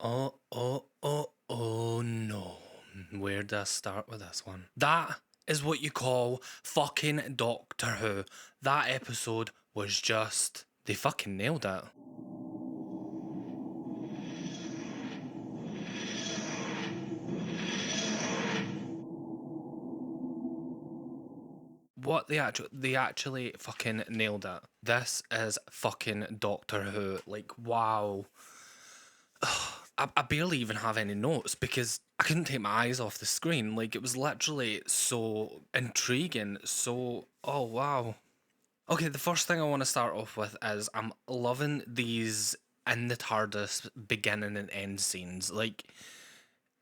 Oh no. Where do I start with this one? That is what you call fucking Doctor Who. That episode was just... they fucking nailed it. What they actually fucking nailed it. This is fucking Doctor Who. Like, wow. I barely even have any notes because I couldn't take my eyes off the screen. Like, it was literally so intriguing. So, oh wow. Okay, the first thing I want to start off with is I'm loving these in the TARDIS beginning and end scenes. Like,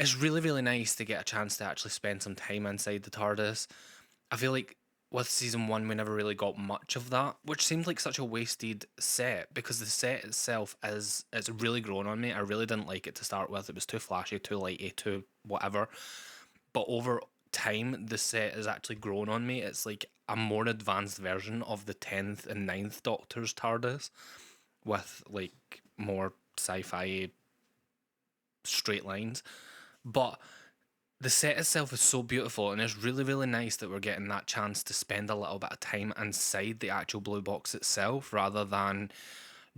it's really, really nice to get a chance to actually spend some time inside the TARDIS. I feel like with season one, we never really got much of that, which seemed like such a wasted set because the set itself it's really grown on me. I really didn't like it to start with. It was too flashy, too lighty, too whatever. But over time, the set has actually grown on me. It's like a more advanced version of the 10th and 9th Doctor's TARDIS with like more sci-fi straight lines. But the set itself is so beautiful, and it's really, really nice that we're getting that chance to spend a little bit of time inside the actual blue box itself rather than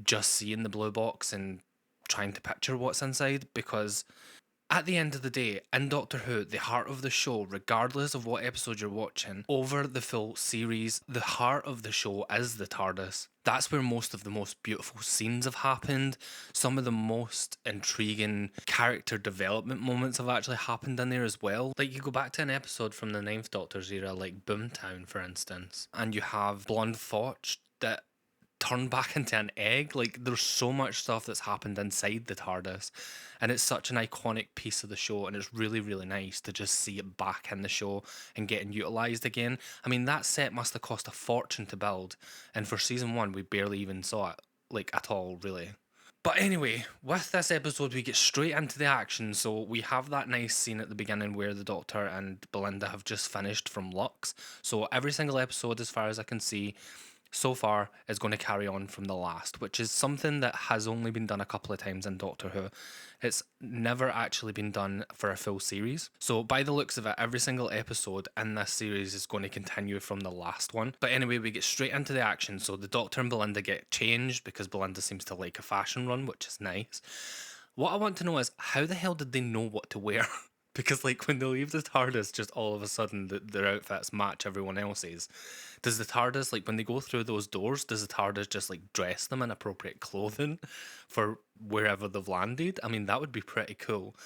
just seeing the blue box and trying to picture what's inside. Because at the end of the day, in Doctor Who, the heart of the show, regardless of what episode you're watching, over the full series, the heart of the show is the TARDIS. That's where most of the most beautiful scenes have happened. Some of the most intriguing character development moments have actually happened in there as well. Like, you go back to an episode from the Ninth Doctor's era, like Boomtown, for instance, and you have Blonde Foch that turn back into an egg. Like, there's so much stuff that's happened inside the TARDIS, and it's such an iconic piece of the show, and it's really, really nice to just see it back in the show and getting utilised again. I mean, that set must have cost a fortune to build, and for season one we barely even saw it, like, at all, really. But anyway, with this episode, we get straight into the action. So we have that nice scene at the beginning where the Doctor and Belinda have just finished from Lux. So every single episode, as far as I can see, so far is going to carry on from the last, which is something that has only been done a couple of times in Doctor Who. It's never actually been done for a full series. So by the looks of it, every single episode in this series is going to continue from the last one. But anyway, we get straight into the action. So the Doctor and Belinda get changed because Belinda seems to like a fashion run, which is nice. What I want to know is, how the hell did they know what to wear? Because, like, when they leave the TARDIS, just all of a sudden their outfits match everyone else's. Does the TARDIS, like, when they go through those doors, does the TARDIS just, like, dress them in appropriate clothing for wherever they've landed? I mean, that would be pretty cool.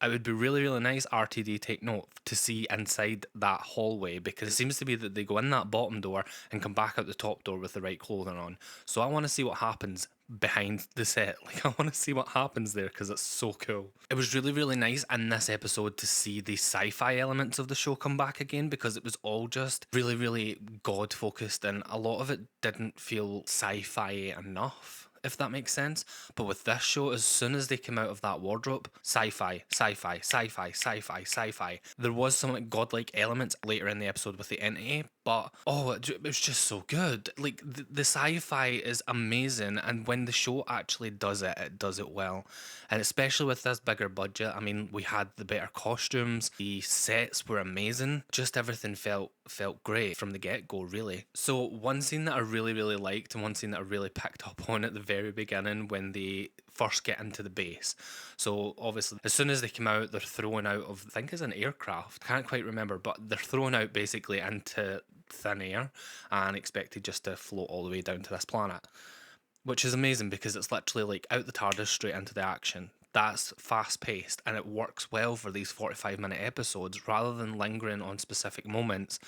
It would be really, really nice, RTD, take note, to see inside that hallway, because it seems to be that they go in that bottom door and come back out the top door with the right clothing on. So I want to see what happens behind the set. Like, I want to see what happens there because it's so cool. It was really, really nice in this episode to see the sci-fi elements of the show come back again, because it was all just really, really God focused, and a lot of it didn't feel sci-fi enough, if that makes sense. But with this show, as soon as they came out of that wardrobe, sci-fi, sci-fi, sci-fi, sci-fi, sci-fi. There was some like godlike elements later in the episode with the entity, but oh, it was just so good. Like, the sci-fi is amazing, and when the show actually does it, it does it well. And especially with this bigger budget, I mean, we had the better costumes, the sets were amazing, just everything felt great from the get-go, really. So one scene that I really, really liked, and one scene that I really picked up on at the very beginning, when they first get into the base. So obviously, as soon as they come out, they're thrown out of, I think it's an aircraft, can't quite remember, but they're thrown out basically into thin air and expected just to float all the way down to this planet, which is amazing because it's literally like out the TARDIS straight into the action. That's fast paced, and it works well for these 45-minute episodes rather than lingering on specific moments.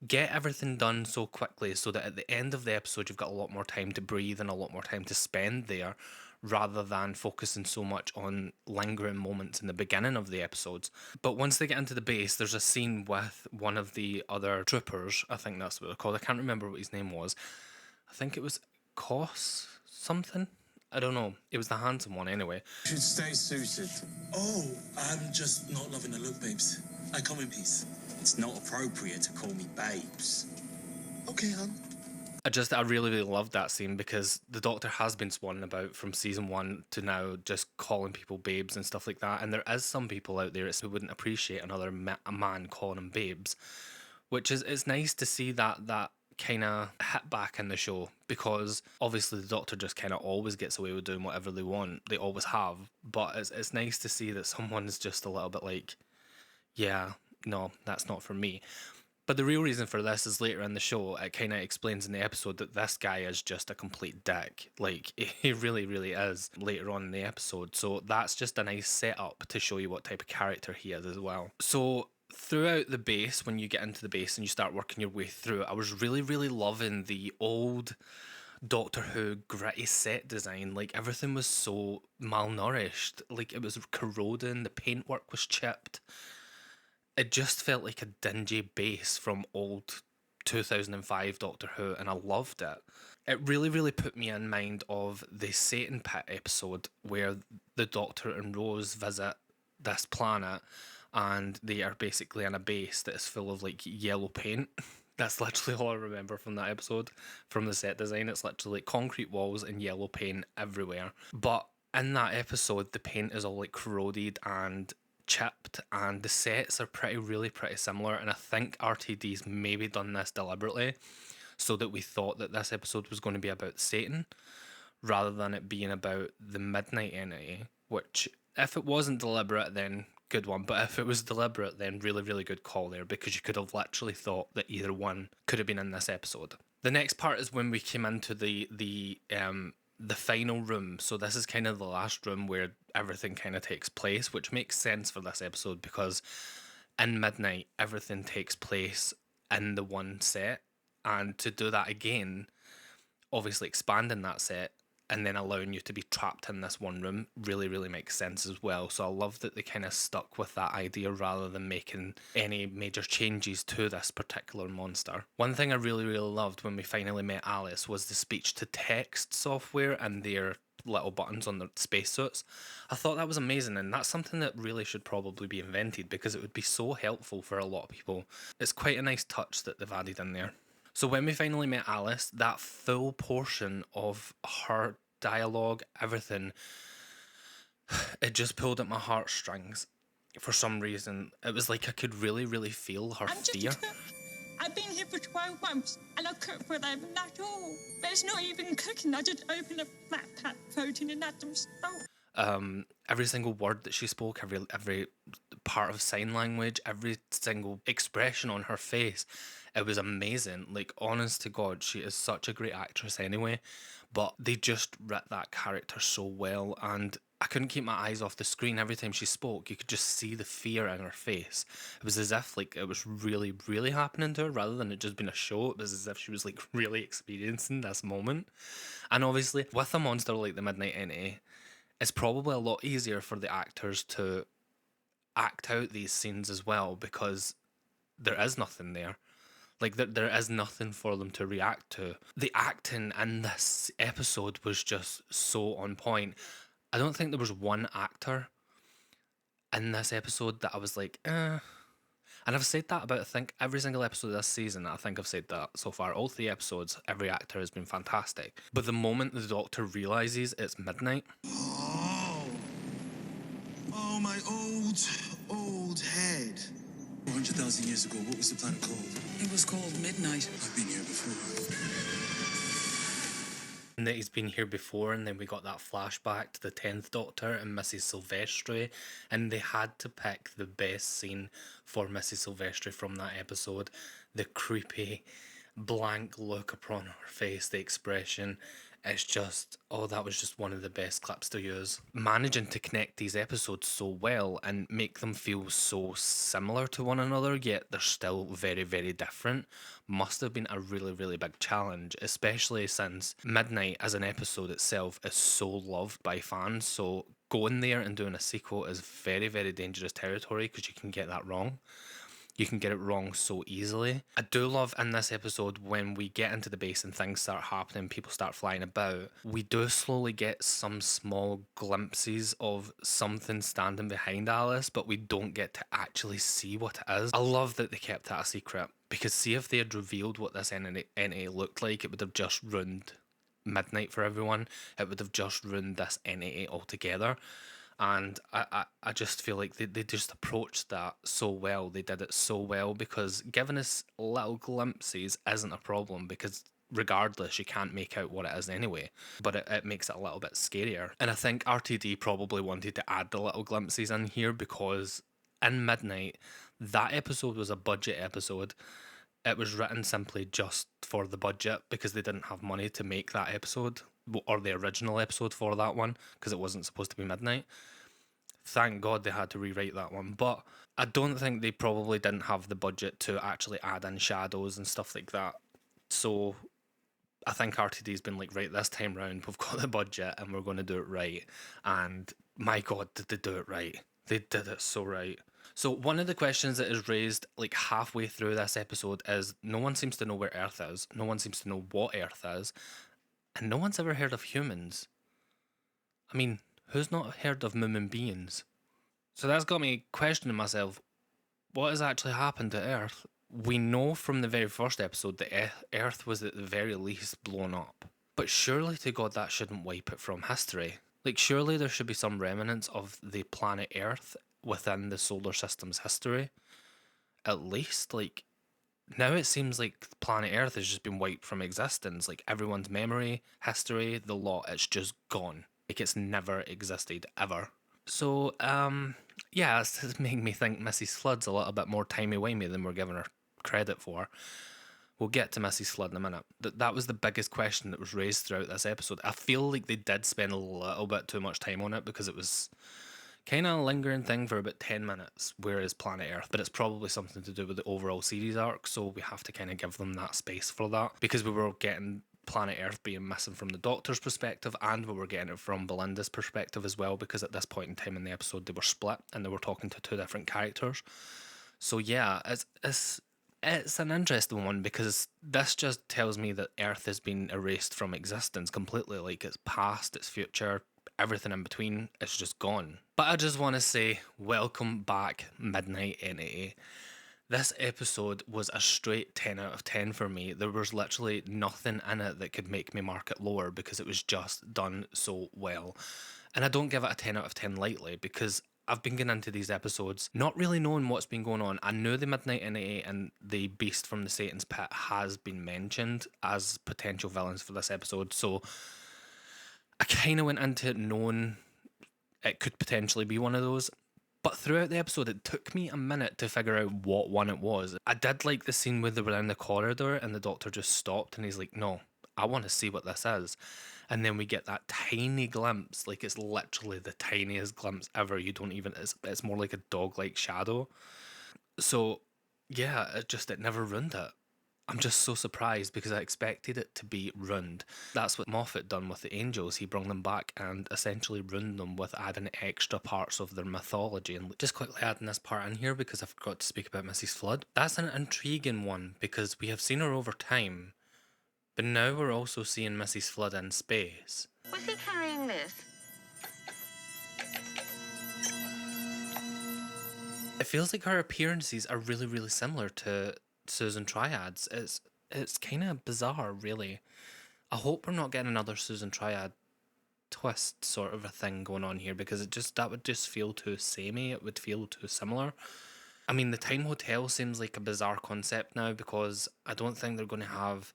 Get everything done so quickly so that at the end of the episode you've got a lot more time to breathe and a lot more time to spend there, rather than focusing so much on lingering moments in the beginning of the episodes. But once they get into the base, there's a scene with one of the other troopers, I think that's what they're called, I can't remember what his name was. I think it was Kos something? I don't know. It was the handsome one anyway. You should stay suited. Oh, I'm just not loving the look, babes. I come in peace. It's not appropriate to call me babes. Okay, hon. I really, really loved that scene because the Doctor has been swanning about from season 1 to now, just calling people babes and stuff like that. And there is some people out there who wouldn't appreciate another a man calling them babes, which is, it's nice to see that kind of hit back in the show, because obviously the Doctor just kind of always gets away with doing whatever they want. They always have. But it's nice to see that someone's just a little bit like, yeah, no, that's not for me. But the real reason for this is later in the show, it kind of explains in the episode that this guy is just a complete dick. Like, he really, really is later on in the episode. So that's just a nice setup to show you what type of character he is as well. So throughout the base, when you get into the base and you start working your way through, I was really, really loving the old Doctor Who gritty set design. Like, everything was so malnourished. Like, it was corroding, the paintwork was chipped. It just felt like a dingy base from old 2005 Doctor Who, and I loved it. It really, really put me in mind of the Satan Pit episode where the Doctor and Rose visit this planet, and they are basically in a base that is full of like yellow paint. That's literally all I remember from that episode, from the set design. It's literally like concrete walls and yellow paint everywhere. But in that episode, the paint is all like corroded and chipped, and the sets are pretty similar, and I think RTD's maybe done this deliberately so that we thought that this episode was going to be about Satan rather than it being about the Midnight Entity, which if it wasn't deliberate then good one, but if it was deliberate then really, really good call there, because you could have literally thought that either one could have been in this episode. The next part is when we came into the final room. So this is kind of the last room where everything kind of takes place, which makes sense for this episode because in Midnight everything takes place in the one set, and to do that again, obviously expanding that set and then allowing you to be trapped in this one room really, really makes sense as well. So I love that they kind of stuck with that idea rather than making any major changes to this particular monster. One thing I really, really loved when we finally met Alice was the speech-to-text software and their little buttons on their spacesuits. I thought that was amazing, and that's something that really should probably be invented because it would be so helpful for a lot of people. It's quite a nice touch that they've added in there. So when we finally met Alice, that full portion of her dialogue, everything, it just pulled at my heartstrings for some reason. It was like I could really, really feel her fear. I've been here for 12 months and I cook for them, and that's all. There's not even cooking. I just open a flat pack protein and add them salt. Every single word that she spoke, every part of sign language, every single expression on her face, it was amazing. Like, honest to God, she is such a great actress anyway, but they just writ that character so well, and I couldn't keep my eyes off the screen. Every time she spoke, you could just see the fear in her face. It was as if like it was really, really happening to her rather than it just being a show. It was as if she was like really experiencing this moment. And obviously, with a monster like the Midnight Entity, it's probably a lot easier for the actors to act out these scenes as well because there is nothing there. Like, there is nothing for them to react to. The acting in this episode was just so on point. I don't think there was one actor in this episode that I was like, eh. And I've said that about, I think, every single episode of this season. I think I've said that so far. All 3 episodes, every actor has been fantastic. But the moment the Doctor realises it's midnight... Oh, my old head. 400,000 years ago, what was the planet called? It was called Midnight. I've been here before. And that he's been here before, and then we got that flashback to the 10th Doctor and Mrs. Silvestri, and they had to pick the best scene for Mrs. Silvestri from that episode. The creepy, blank look upon her face, the expression. It's just, oh, that was just one of the best clips to use. Managing to connect these episodes so well and make them feel so similar to one another, yet they're still very, very different, must have been a really, really big challenge, especially since Midnight as an episode itself is so loved by fans. So going there and doing a sequel is very, very dangerous territory because you can get that wrong. You can get it wrong so easily. I do love in this episode when we get into the base and things start happening, people start flying about, we do slowly get some small glimpses of something standing behind Alice, but we don't get to actually see what it is. I love that they kept that a secret Because see, if they had revealed what this entity looked like, it would have just ruined Midnight for everyone. It would have just ruined this entity altogether. And I just feel like they just approached that so well. They did it so well, because giving us little glimpses isn't a problem, because regardless, you can't make out what it is anyway. But it makes it a little bit scarier. And I think RTD probably wanted to add the little glimpses in here, because in Midnight, that episode was a budget episode. It was written simply just for the budget, because they didn't have money to make that episode, or the original episode for that one, because it wasn't supposed to be Midnight. Thank God they had to rewrite that one. But I don't think they probably didn't have the budget to actually add in shadows and stuff like that. So I think RTD's been like, right, this time round, we've got the budget and we're going to do it right. And my God, did they do it right? They did it so right. So one of the questions that is raised like halfway through this episode is, no one seems to know where Earth is. No one seems to know what Earth is. And no one's ever heard of humans. I mean, who's not heard of human beings? So that's got me questioning myself, what has actually happened to Earth? We know from the very first episode that Earth was at the very least blown up. But surely to God that shouldn't wipe it from history. Like, surely there should be some remnants of the planet Earth within the solar system's history. At least, like, now it seems like planet Earth has just been wiped from existence. Like, everyone's memory, history, the lot, it's just gone. Like, it's never existed, ever. So, yeah, it's making me think Mrs. Flood's a little bit more timey-wimey than we're giving her credit for. We'll get to Mrs. Flood in a minute. That was the biggest question that was raised throughout this episode. I feel like they did spend a little bit too much time on it, because it was kind of a lingering thing for about 10 minutes, whereas Planet Earth, but it's probably something to do with the overall series arc, so we have to kind of give them that space for that, because we were getting Planet Earth being missing from the Doctor's perspective, and we were getting it from Belinda's perspective as well, because at this point in time in the episode they were split and they were talking to two different characters. So yeah, it's an interesting one, because this just tells me that Earth has been erased from existence completely. Like, its past, its future, everything in between, it's just gone. But I just want to say, welcome back, Midnight Entity. This episode was a straight 10 out of 10 for me. There was literally nothing in it that could make me mark it lower, because it was just done so well. And I don't give it a 10 out of 10 lightly, because I've been getting into these episodes not really knowing what's been going on. I knew the Midnight Entity and the Beast from the Satan's Pit has been mentioned as potential villains for this episode, so I kind of went into it knowing it could potentially be one of those. But throughout the episode, it took me a minute to figure out what one it was. I did like the scene where they were in the corridor and the Doctor just stopped and he's like, no, I want to see what this is. And then we get that tiny glimpse, like it's literally the tiniest glimpse ever. You don't even, it's more like a dog-like shadow. So yeah, it never ruined it. I'm just so surprised, because I expected it to be ruined. That's what Moffat done with the angels. He brought them back and essentially ruined them with adding extra parts of their mythology. And just quickly adding this part in here, because I forgot to speak about Mrs. Flood. That's an intriguing one, because we have seen her over time, but now we're also seeing Mrs. Flood in space. Was he carrying this? It feels like her appearances are really, really similar to Susan Triad's. It's kind of bizarre, really. I hope we're not getting another Susan Triad twist sort of a thing going on here, because that would just feel too samey. It would feel too similar. I mean, the Time Hotel seems like a bizarre concept now, because I don't think they're going to have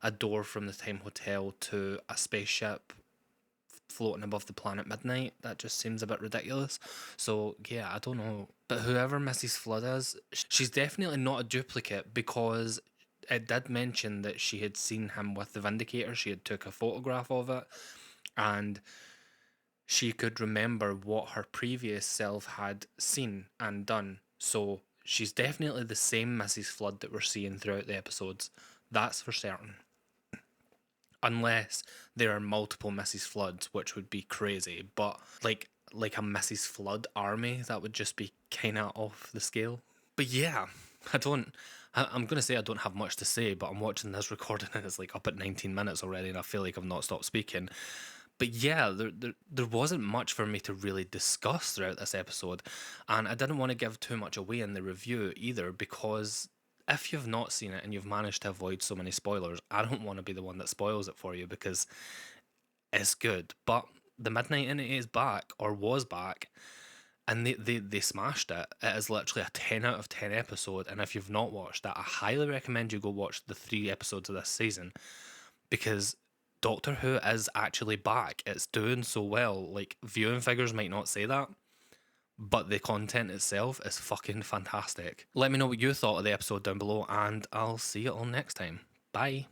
a door from the Time Hotel to a spaceship floating above the planet Midnight. That just seems a bit ridiculous. So yeah, I don't know. But whoever Mrs. Flood is, she's definitely not a duplicate, because it did mention that she had seen him with the Vindicator. She had took a photograph of it, and she could remember what her previous self had seen and done. So she's definitely the same Mrs. Flood that we're seeing throughout the episodes. That's for certain. Unless there are multiple Mrs. Floods, which would be crazy. But like a Mrs. Flood army, that would just be kind of off the scale. But yeah, I'm going to say I don't have much to say, but I'm watching this recording and it's like up at 19 minutes already, and I feel like I've not stopped speaking. But yeah, there wasn't much for me to really discuss throughout this episode, and I didn't want to give too much away in the review either, because if you've not seen it and you've managed to avoid so many spoilers, I don't want to be the one that spoils it for you because it's good. But the Midnight Entity is back, or was back, and they smashed it. It is literally a 10 out of 10 episode, and if you've not watched that, I highly recommend you go watch the 3 episodes of this season, because Doctor Who is actually back. It's doing so well. Like, viewing figures might not say that, but the content itself is fucking fantastic. Let me know what you thought of the episode down below, and I'll see you all next time. Bye.